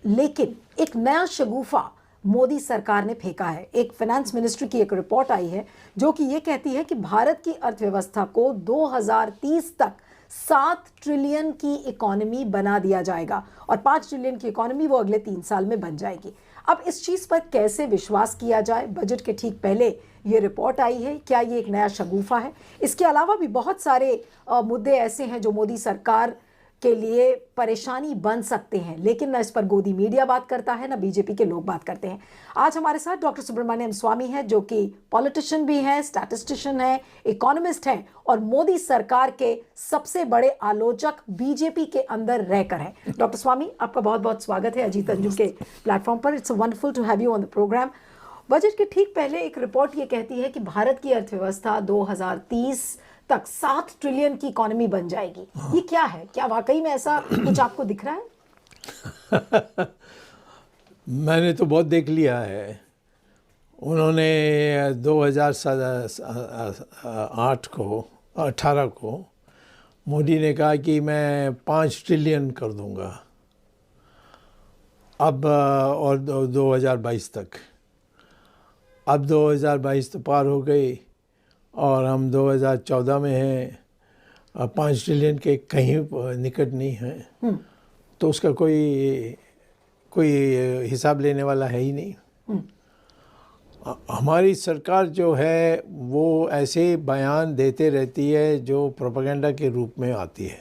लेकिन एक नया शगुफा मोदी सरकार ने फेंका है। एक फाइनेंस मिनिस्ट्री की एक रिपोर्ट आई है जो कि ये कहती है कि भारत की अर्थव्यवस्था को 2030 तक 7 ट्रिलियन की इकोनॉमी बना दिया जाएगा और 5 ट्रिलियन की इकोनॉमी वो अगले 3 साल में बन जाएगी। अब इस चीज पर कैसे विश्वास किया जाए? बजट के ठीक पहले ये रिपोर्ट आई है, क्या ये एक नया शगुफा है? इसके अलावा भी बहुत सारे मुद्दे ऐसे हैं जो मोदी सरकार के लिए परेशानी बन सकते हैं, लेकिन ना इस पर गोदी मीडिया बात करता है, ना बीजेपी के लोग बात करते हैं। आज हमारे साथ डॉक्टर सुब्रमण्यम स्वामी हैं, जो कि पॉलिटिशियन भी हैं, स्टैटिस्टिशियन हैं, इकोनॉमिस्ट हैं और मोदी सरकार के सबसे बड़े आलोचक बीजेपी के अंदर रहकर हैं। डॉक्टर स्वामी, आपका बहुत बहुत स्वागत है अजीत अंजुम के प्लेटफॉर्म पर। It's wonderful to have you on the programme. Budget के ठीक पहले एक रिपोर्ट ये कहती है कि भारत की अर्थव्यवस्था 2030 तक 7 ट्रिलियन की इकोनॉमी बन जाएगी। ये क्या है? क्या वाकई में ऐसा कुछ आपको दिख रहा है? मैंने तो बहुत देख लिया है। उन्होंने 18 को मोदी ने कहा कि मैं 5 ट्रिलियन कर दूंगा अब, और 2022 तक। अब 2022 तो पार हो गई और हम 2014 में हैं, 5 ट्रिलियन के कहीं निकट नहीं हैं। तो उसका कोई हिसाब लेने वाला है ही नहीं। हमारी सरकार जो है वो ऐसे बयान देते रहती है जो प्रोपेगेंडा के रूप में आती है।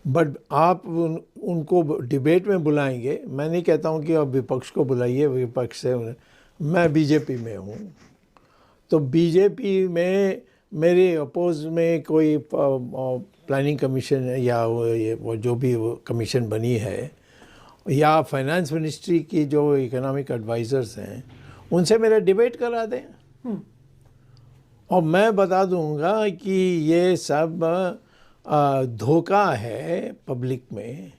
बट आप उनको डिबेट में बुलाएंगे, मैं नहीं कहता हूँ कि आप विपक्ष को बुलाइए, विपक्ष से। मैं बीजेपी में हूँ, तो बीजेपी में मेरे अपोज में कोई प्लानिंग कमीशन या वो जो भी वो कमीशन बनी है, या फाइनेंस मिनिस्ट्री की जो इकोनॉमिक एडवाइज़र्स हैं, उनसे मेरा डिबेट करा दें और मैं बता दूंगा कि ये सब धोखा है पब्लिक में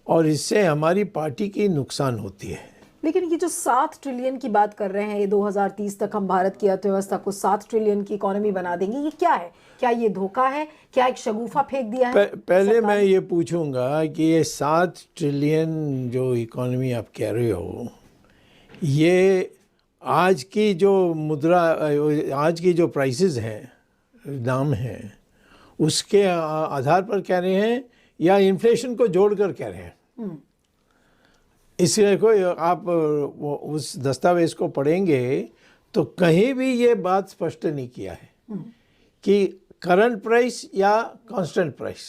और इससे हमारी पार्टी की नुकसान होती है। लेकिन ये जो 7 ट्रिलियन की बात कर रहे हैं, ये 2030 तक हम भारत की अर्थव्यवस्था को 7 ट्रिलियन की इकोनॉमी बना देंगे, ये क्या है? क्या ये धोखा है? क्या एक शगुफा फेंक दिया है? पहले मैं ये पूछूंगा कि ये 7 ट्रिलियन जो इकोनॉमी आप कह रहे हो, ये आज की जो मुद्रा, आज की जो प्राइसेस हैं, दाम हैं, उसके आधार पर कह रहे हैं या इन्फ्लेशन को जोड़कर कह रहे हैं? इसलिए कोई आप उस दस्तावेज को पढ़ेंगे तो कहीं भी ये बात स्पष्ट नहीं किया है कि करंट प्राइस या कांस्टेंट प्राइस।